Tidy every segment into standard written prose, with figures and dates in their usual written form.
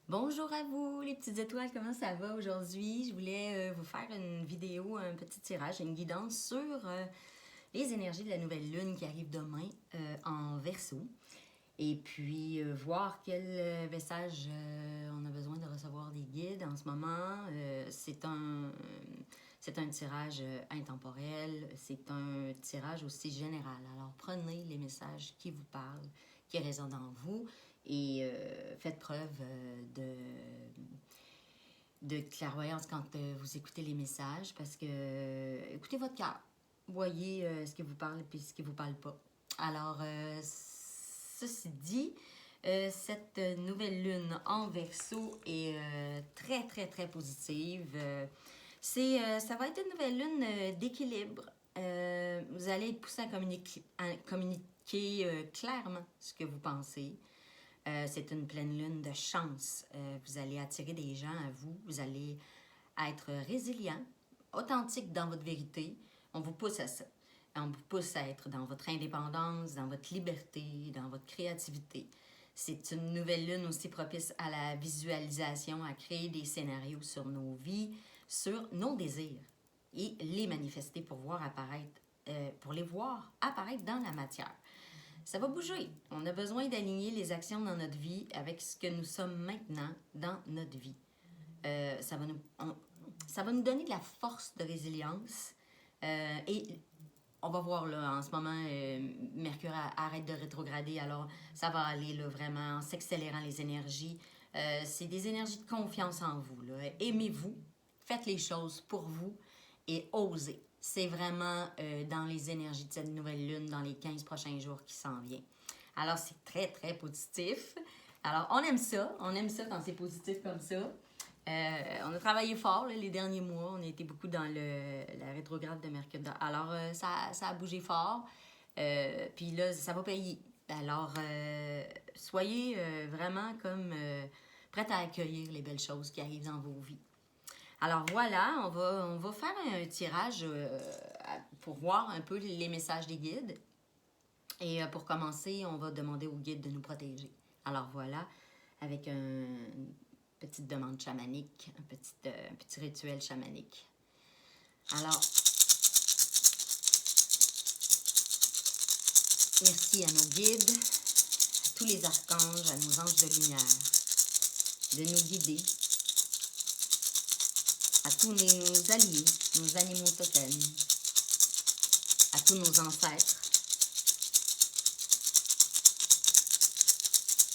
Bonjour à vous les petites étoiles, comment ça va aujourd'hui? Je voulais vous faire une vidéo, un petit tirage, une guidance sur les énergies de la nouvelle lune qui arrive demain en Verseau. Et puis voir quel message on a besoin de recevoir des guides en ce moment. C'est un tirage intemporel, c'est un tirage aussi général. Alors prenez les messages qui vous parlent, qui résonnent en vous et faites preuve de clairvoyance quand vous écoutez les messages parce que écoutez votre cœur. Voyez ce qui vous parle et ce qui ne vous parle pas. Alors, ceci dit, cette nouvelle lune en Verseau est très, très, très positive. Ça va être une nouvelle lune d'équilibre. Vous allez être poussé à communiquer clairement ce que vous pensez. C'est une pleine lune de chance. Vous allez attirer des gens à vous. Vous allez être résilient, authentique dans votre vérité. On vous pousse à ça. On vous pousse à être dans votre indépendance, dans votre liberté, dans votre créativité. C'est une nouvelle lune aussi propice à la visualisation, à créer des scénarios sur nos vies, sur nos désirs et les manifester pour les voir apparaître dans la matière. Ça va bouger. On a besoin d'aligner les actions dans notre vie avec ce que nous sommes maintenant dans notre vie. Ça va nous donner de la force de résilience. Et on va voir là, en ce moment, Mercure arrête de rétrograder, alors ça va aller là, vraiment en s'accélérant les énergies. C'est des énergies de confiance en vous. Là. Aimez-vous, faites les choses pour vous et osez. C'est vraiment dans les énergies de cette nouvelle lune dans les 15 prochains jours qui s'en vient. Alors, c'est très, très positif. Alors, on aime ça quand c'est positif comme ça. On a travaillé fort là, les derniers mois. On a été beaucoup dans la rétrograde de Mercure. Alors, ça a bougé fort. Puis là, ça va payer. Alors, soyez vraiment comme prête à accueillir les belles choses qui arrivent dans vos vies. Alors voilà, on va faire un tirage pour voir un peu les messages des guides. Et pour commencer, on va demander aux guides de nous protéger. Alors voilà, avec une petite demande chamanique, un petit rituel chamanique. Alors, merci à nos guides, à tous les archanges, à nos anges de lumière, de nous guider, à tous nos alliés, nos animaux totems, à tous nos ancêtres,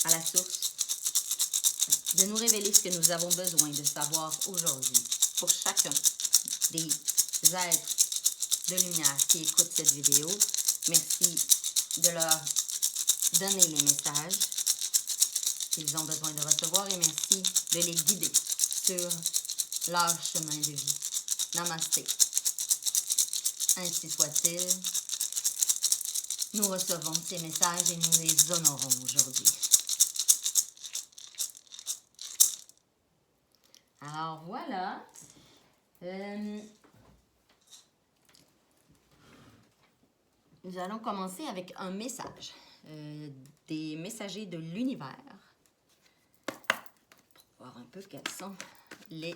à la source, de nous révéler ce que nous avons besoin de savoir aujourd'hui pour chacun des êtres de lumière qui écoutent cette vidéo. Merci de leur donner les messages qu'ils ont besoin de recevoir et merci de les guider sur leur chemin de vie. Namasté. Ainsi soit-il. Nous recevons ces messages et nous les honorons aujourd'hui. Alors voilà. Nous allons commencer avec un message des messagers de l'univers. Pour voir un peu quels sont les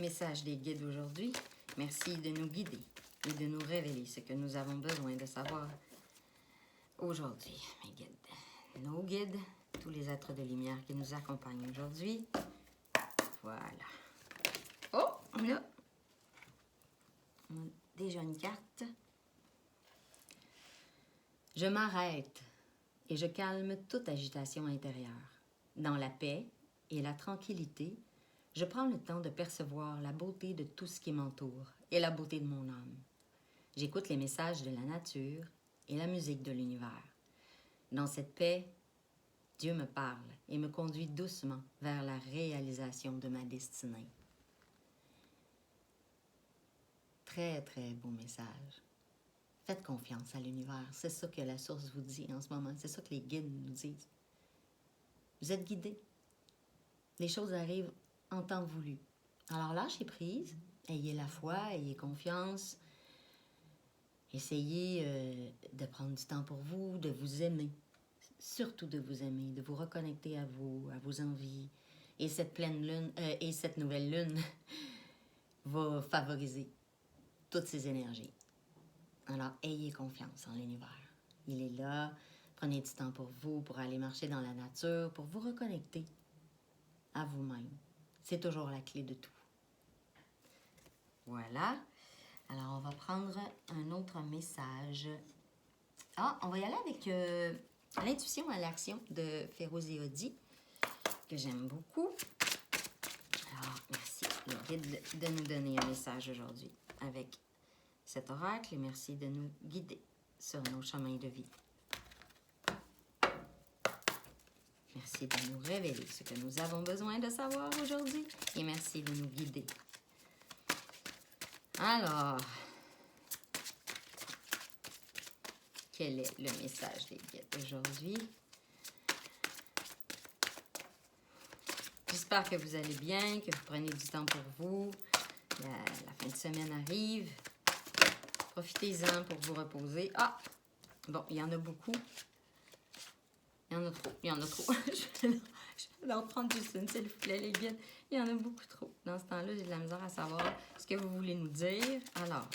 messages des guides aujourd'hui. Merci de nous guider et de nous révéler ce que nous avons besoin de savoir aujourd'hui, mes guides. Nos guides, tous les êtres de lumière qui nous accompagnent aujourd'hui. Voilà. Oh, là, on a déjà une carte. Je m'arrête et je calme toute agitation intérieure. Dans la paix et la tranquillité, je prends le temps de percevoir la beauté de tout ce qui m'entoure et la beauté de mon âme. J'écoute les messages de la nature et la musique de l'univers. Dans cette paix, Dieu me parle et me conduit doucement vers la réalisation de ma destinée. Très, très beau message. Faites confiance à l'univers. C'est ça que la source vous dit en ce moment. C'est ça que les guides nous disent. Vous êtes guidés. Les choses arrivent en temps voulu. Alors lâchez prise Ayez la foi, ayez confiance. Essayez de prendre du temps pour vous, de vous aimer. Surtout de vous aimer, de vous reconnecter à vous, à vos envies. Et cette pleine lune, et cette nouvelle lune va favoriser toutes ces énergies. Alors, ayez confiance en l'univers. Il est là. Prenez du temps pour vous, pour aller marcher dans la nature, pour vous reconnecter à vous-même. C'est toujours la clé de tout. Voilà. Alors, on va prendre un autre message. Ah, on va y aller avec l'intuition à l'action de Féroz et Audi, que j'aime beaucoup. Alors, merci, le guide, de nous donner un message aujourd'hui avec cet oracle et merci de nous guider sur nos chemins de vie. Merci de nous révéler ce que nous avons besoin de savoir aujourd'hui et merci de nous guider. Alors, quel est le message des guides aujourd'hui? J'espère que vous allez bien, que vous prenez du temps pour vous. La fin de semaine arrive. Profitez-en pour vous reposer. Ah! Bon, il y en a beaucoup. Il y en a trop. Il y en a trop. Je vais en prendre juste une, s'il vous plaît, les guides. Il y en a beaucoup trop. Dans ce temps-là, j'ai de la misère à savoir ce que vous voulez nous dire. Alors,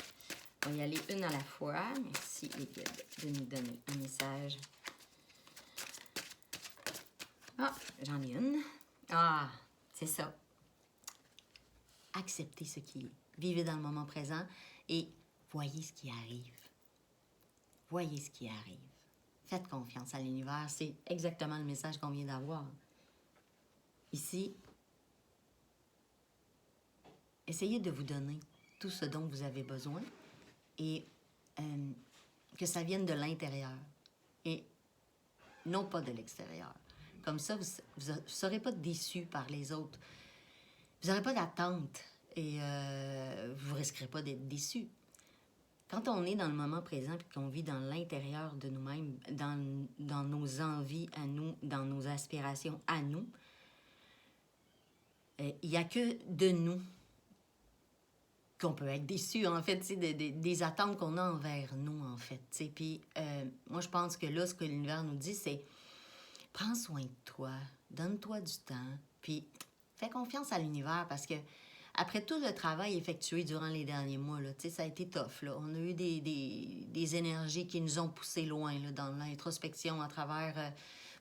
on va y aller une à la fois. Merci, les guides, de nous donner un message. Ah, j'en ai une. Ah, c'est ça. Acceptez ce qui est. Vivez dans le moment présent et voyez ce qui arrive. Voyez ce qui arrive. Faites confiance à l'univers. C'est exactement le message qu'on vient d'avoir. Ici, essayez de vous donner tout ce dont vous avez besoin et que ça vienne de l'intérieur et non pas de l'extérieur. Comme ça, vous ne serez pas déçus par les autres. Vous n'aurez pas d'attente et vous ne risquerez pas d'être déçus. Quand on est dans le moment présent et qu'on vit dans l'intérieur de nous-mêmes, dans nos envies à nous, dans nos aspirations à nous, il n'y a que de nous qu'on peut être déçu, en fait, des attentes qu'on a envers nous, en fait. Puis moi, je pense que là, ce que l'univers nous dit, c'est prends soin de toi, donne-toi du temps, puis fais confiance à l'univers parce que après tout le travail effectué durant les derniers mois, là, ça a été tough. Là. On a eu des énergies qui nous ont poussés loin là, dans l'introspection à travers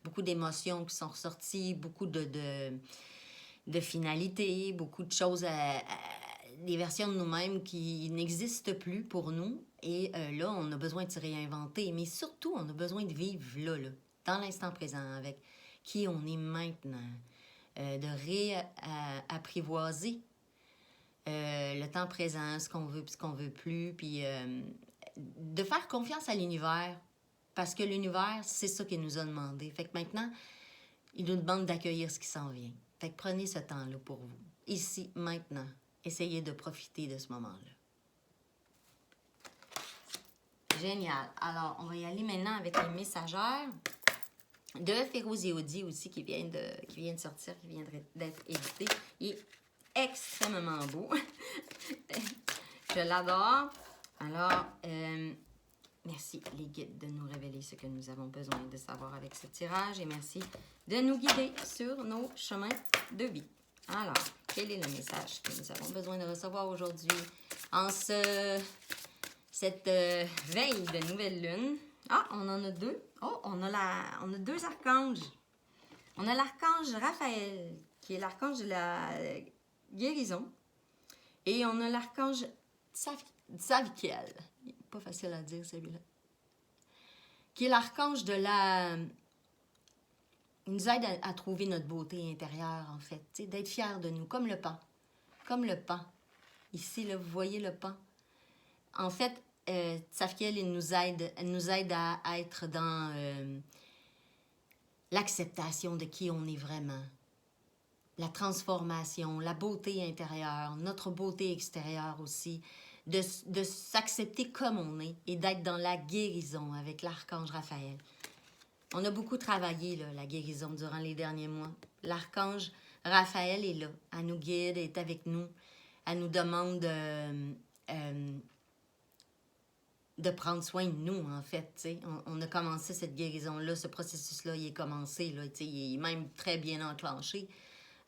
beaucoup d'émotions qui sont ressorties, beaucoup de finalités, beaucoup de choses, des versions de nous-mêmes qui n'existent plus pour nous. Et là, on a besoin de se réinventer, mais surtout, on a besoin de vivre là, dans l'instant présent, avec qui on est maintenant, de réapprivoiser le temps présent, ce qu'on veut puis ce qu'on veut plus, puis de faire confiance à l'univers, parce que l'univers, c'est ça qu'il nous a demandé. Fait que maintenant, il nous demande d'accueillir ce qui s'en vient. Fait que prenez ce temps-là pour vous. Ici, maintenant, essayez de profiter de ce moment-là. Génial. Alors, on va y aller maintenant avec les messagères de Féroz et Audi aussi, qui vient de sortir, qui vient d'être édité. Il est extrêmement beau. Je l'adore. Alors, merci les guides de nous révéler ce que nous avons besoin de savoir avec ce tirage et merci de nous guider sur nos chemins de vie. Alors, quel est le message que nous avons besoin de recevoir aujourd'hui en cette veille de nouvelle lune? Ah, on en a deux. Oh, on a deux archanges. On a l'archange Raphaël, qui est l'archange de la guérison. Et on a l'archange Tsavikiel. Pas facile à dire, celui-là. Qui est l'archange de la... Il nous aide à trouver notre beauté intérieure, en fait. D'être fiers de nous, comme le pan. Comme le pan. Ici, là, vous voyez le pan. En fait, Tsavikiel, elle nous aide à être dans l'acceptation de qui on est vraiment. La transformation, la beauté intérieure, notre beauté extérieure aussi. De s'accepter comme on est et d'être dans la guérison avec l'archange Raphaël. On a beaucoup travaillé là, la guérison durant les derniers mois. L'archange Raphaël est là, elle nous guide, est avec nous, elle nous demande de prendre soin de nous, en fait. T'sais. On a commencé cette guérison-là, ce processus-là, il est commencé, là, il est même très bien enclenché.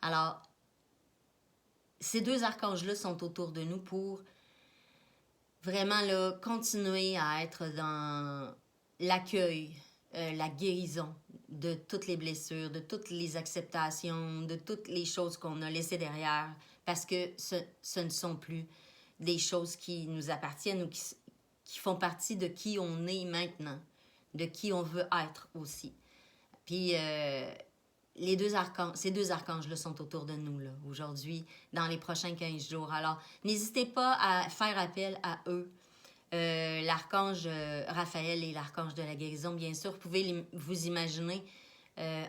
Alors, ces deux archanges-là sont autour de nous pour vraiment là, continuer à être dans l'accueil, la guérison de toutes les blessures, de toutes les acceptations, de toutes les choses qu'on a laissées derrière, parce que ce ne sont plus des choses qui nous appartiennent ou qui font partie de qui on est maintenant, de qui on veut être aussi. Puis ces deux archanges-là sont autour de nous là, aujourd'hui, dans les prochains 15 jours. Alors, n'hésitez pas à faire appel à eux. L'archange Raphaël et l'archange de la guérison, bien sûr, vous pouvez vous imaginer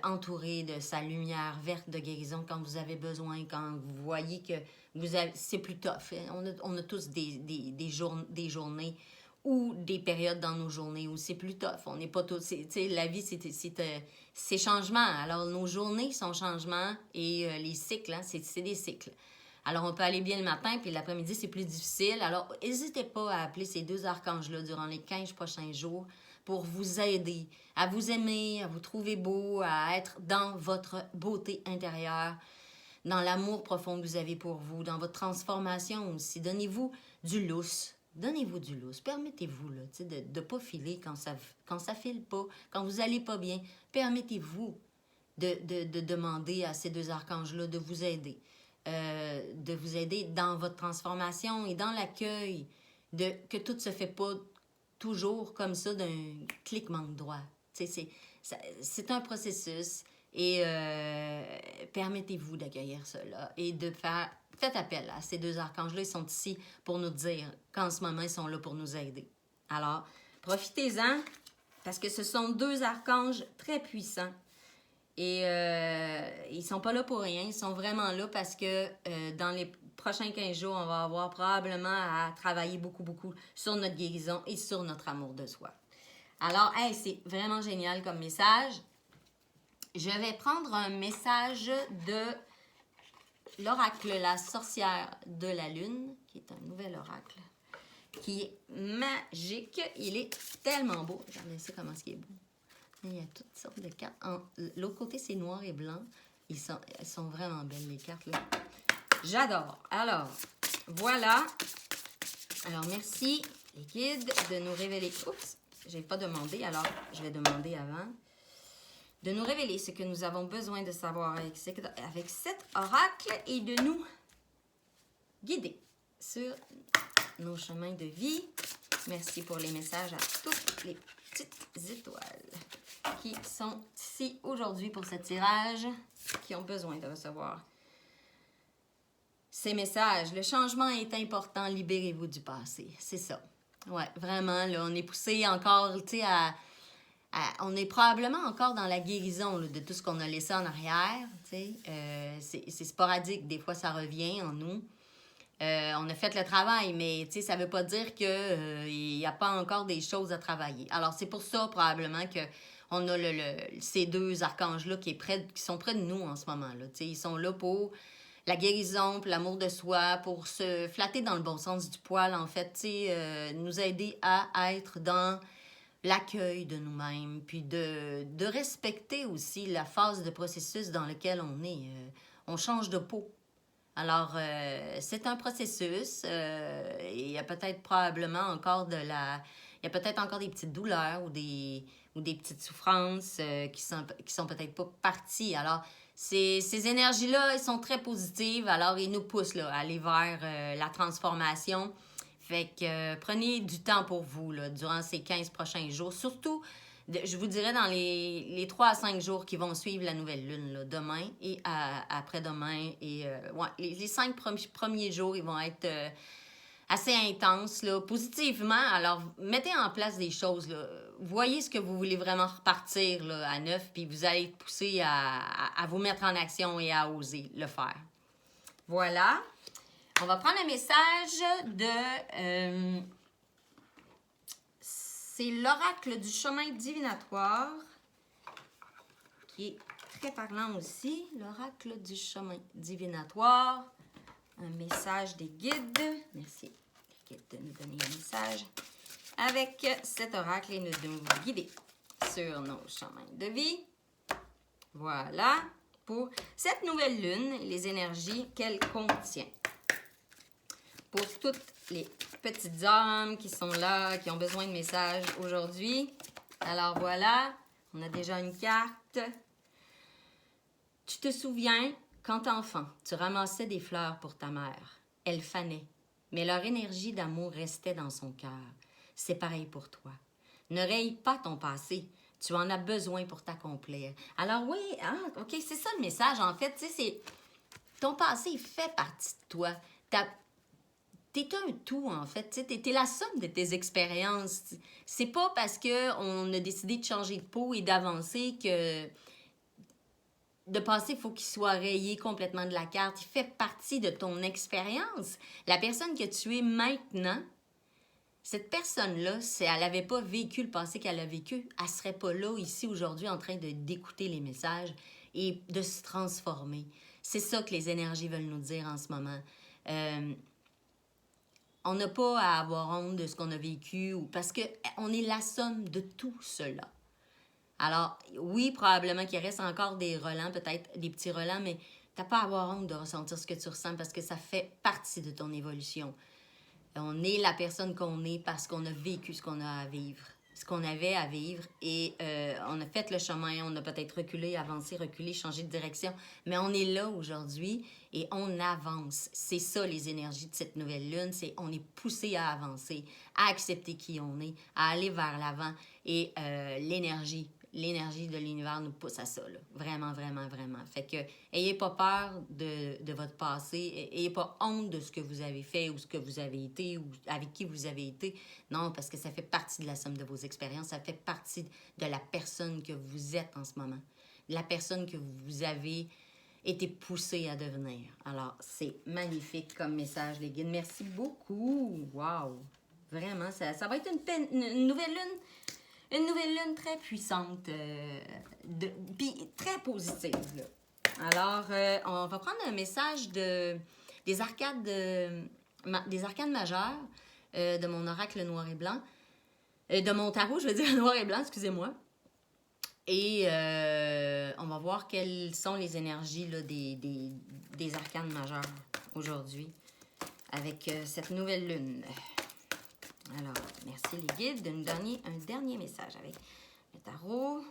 entouré de sa lumière verte de guérison quand vous avez besoin, quand vous voyez que c'est plus tough. On a tous des journées ou des périodes dans nos journées où c'est plus tough. On n'est pas tous... La vie, c'est changement. Alors, nos journées sont changements et les cycles, hein, c'est des cycles. Alors, on peut aller bien le matin, puis l'après-midi, c'est plus difficile. Alors, n'hésitez pas à appeler ces deux archanges-là durant les 15 prochains jours pour vous aider à vous aimer, à vous trouver beau, à être dans votre beauté intérieure, dans l'amour profond que vous avez pour vous, dans votre transformation aussi. Donnez-vous du lousse. Donnez-vous du lousse. Permettez-vous là, de ne pas filer quand ça file pas, quand vous n'allez pas bien. Permettez-vous de demander à ces deux archanges-là de vous aider. De vous aider dans votre transformation et dans l'accueil, que tout ne se fait pas toujours comme ça d'un cliquement de doigt. C'est un processus et permettez-vous d'accueillir cela et faites appel à ces deux archanges-là. Ils sont ici pour nous dire qu'en ce moment, ils sont là pour nous aider. Alors, profitez-en parce que ce sont deux archanges très puissants. Et ils ne sont pas là pour rien, ils sont vraiment là parce que dans les prochains 15 jours, on va avoir probablement à travailler beaucoup sur notre guérison et sur notre amour de soi. Alors, c'est vraiment génial comme message. Je vais prendre un message de l'oracle La sorcière de la lune, qui est un nouvel oracle, qui est magique. Il est tellement beau. Regardez ça, comment il est beau. Il y a toutes sortes de cartes. L'autre côté, c'est noir et blanc. Elles sont vraiment belles, les cartes, là. J'adore. Alors, voilà. Alors, merci, les guides, de nous révéler... Oups, je n'ai pas demandé, alors je vais demander avant. De nous révéler ce que nous avons besoin de savoir avec cet oracle et de nous guider sur nos chemins de vie. Merci pour les messages à toutes les petites étoiles qui sont ici aujourd'hui pour ce tirage, qui ont besoin de recevoir ces messages. Le changement est important, libérez-vous du passé, c'est ça. Ouais, vraiment, là, on est poussé encore, tu sais, on est probablement encore dans la guérison là, de tout ce qu'on a laissé en arrière, tu sais. C'est sporadique, des fois ça revient en nous. On a fait le travail, mais ça ne veut pas dire qu'il n'y a pas encore des choses à travailler. Alors, c'est pour ça, probablement, qu'on a ces deux archanges-là qui sont près de nous en ce moment. Là, ils sont là pour la guérison, pour l'amour de soi, pour se flatter dans le bon sens du poil, en fait, nous aider à être dans l'accueil de nous-mêmes, puis de respecter aussi la phase de processus dans lequel on est. On change de peau. Alors, c'est un processus. Il y a peut-être probablement encore il y a peut-être encore des petites douleurs ou des petites souffrances qui sont peut-être pas parties. Alors, ces énergies-là, elles sont très positives. Alors, ils nous poussent là, à aller vers la transformation. Fait que prenez du temps pour vous là, durant ces 15 prochains jours. Surtout, je vous dirais dans les 3 à 5 jours qui vont suivre la nouvelle lune, là, demain et après-demain. Et ouais, les 5 premiers jours, ils vont être assez intenses, là, positivement. Alors, mettez en place des choses. Là. Voyez ce que vous voulez vraiment repartir là, à neuf, puis vous allez être poussé à vous mettre en action et à oser le faire. Voilà. On va prendre un message de... c'est l'oracle du chemin divinatoire, qui est très parlant aussi. L'oracle du chemin divinatoire un message des guides. Merci les guides de nous donner un message avec cet oracle et de nous guider sur nos chemins de vie. Voilà pour cette nouvelle lune et les énergies qu'elle contient. Pour toutes les petites âmes qui sont là, qui ont besoin de messages aujourd'hui. Alors voilà, on a déjà une carte. Tu te souviens, quand enfant, tu ramassais des fleurs pour ta mère. Elles fanaient, mais leur énergie d'amour restait dans son cœur. C'est pareil pour toi. Ne raye pas ton passé. Tu en as besoin pour t'accomplir. Alors oui, OK, c'est ça le message. En fait, tu sais, c'est ton passé fait partie de toi. T'es un tout, en fait. T'es la somme de tes expériences. C'est pas parce qu'on a décidé de changer de peau et d'avancer que de passé, il faut qu'il soit rayé complètement de la carte. Il fait partie de ton expérience. La personne que tu es maintenant, cette personne-là, si elle n'avait pas vécu le passé qu'elle a vécu, elle ne serait pas là, ici, aujourd'hui, en train d'écouter les messages et de se transformer. C'est ça que les énergies veulent nous dire en ce moment. On n'a pas à avoir honte de ce qu'on a vécu, parce qu'on est la somme de tout cela. Alors, oui, probablement qu'il reste encore des relents, peut-être des petits relents, mais tu n'as pas à avoir honte de ressentir ce que tu ressens parce que ça fait partie de ton évolution. On est la personne qu'on est parce qu'on a vécu ce qu'on a à vivre, ce qu'on avait à vivre, et on a fait le chemin, on a peut-être reculé, avancé, reculé, changé de direction, mais on est là aujourd'hui et on avance. C'est ça les énergies de cette nouvelle lune, c'est on est poussé à avancer, à accepter qui on est, à aller vers l'avant, et l'énergie de l'univers nous pousse à ça, là. Vraiment, vraiment, vraiment. Fait que, ayez pas peur de votre passé, ayez pas honte de ce que vous avez fait ou ce que vous avez été ou avec qui vous avez été. Non, parce que ça fait partie de la somme de vos expériences, ça fait partie de la personne que vous êtes en ce moment, la personne que vous avez été poussé à devenir. Alors, c'est magnifique comme message, les guides. Merci beaucoup. Wow! Vraiment, ça va être une nouvelle lune. Une nouvelle lune très puissante, puis très positive, là. Alors, on va prendre un message des arcades majeures de mon oracle noir et blanc, de mon tarot, je veux dire noir et blanc, excusez-moi. Et on va voir quelles sont les énergies là, des arcanes majeures aujourd'hui avec cette nouvelle lune. Alors, merci les guides de nous donner un dernier message avec le tarot.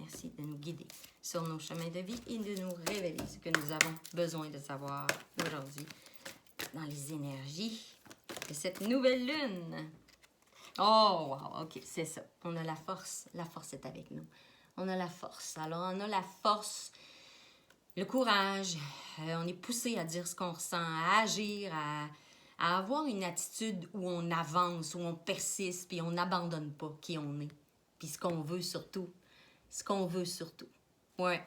Merci de nous guider sur nos chemins de vie et de nous révéler ce que nous avons besoin de savoir aujourd'hui dans les énergies de cette nouvelle lune. Oh, wow, OK, c'est ça. On a la force. La force est avec nous. On a la force. Alors, on a la force, le courage. On est poussé à dire ce qu'on ressent, à agir, à avoir une attitude où on avance, où on persiste, puis on n'abandonne pas qui on est. Puis ce qu'on veut surtout. Ce qu'on veut surtout. Ouais.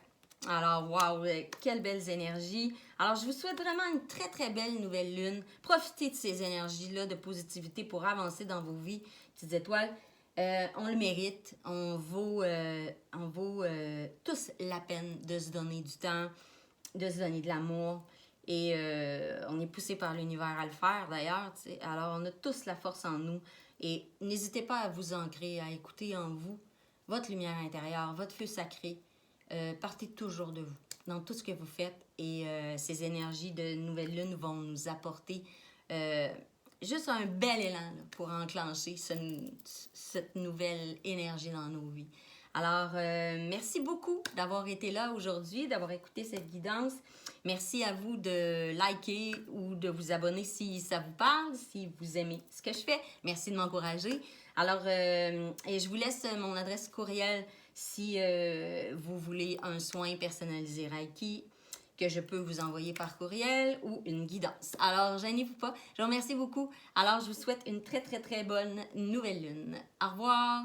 Alors, wow, quelles belles énergies. Alors, je vous souhaite vraiment une très, très belle nouvelle lune. Profitez de ces énergies-là de positivité pour avancer dans vos vies, petites étoiles. On le mérite. On vaut tous la peine de se donner du temps, de se donner de l'amour. Et on est poussé par l'univers à le faire, d'ailleurs. T'sais. Alors, on a tous la force en nous. Et n'hésitez pas à vous ancrer, à écouter en vous votre lumière intérieure, votre feu sacré. Partez toujours de vous, dans tout ce que vous faites. Et ces énergies de nouvelle lune vont nous apporter juste un bel élan là, pour enclencher cette nouvelle énergie dans nos vies. Alors, merci beaucoup d'avoir été là aujourd'hui, d'avoir écouté cette guidance. Merci à vous de liker ou de vous abonner si ça vous parle, si vous aimez ce que je fais. Merci de m'encourager. Alors, et je vous laisse mon adresse courriel si vous voulez un soin personnalisé Reiki que je peux vous envoyer par courriel ou une guidance. Alors, gênez-vous pas. Je vous remercie beaucoup. Alors, je vous souhaite une très, très, très bonne nouvelle lune. Au revoir!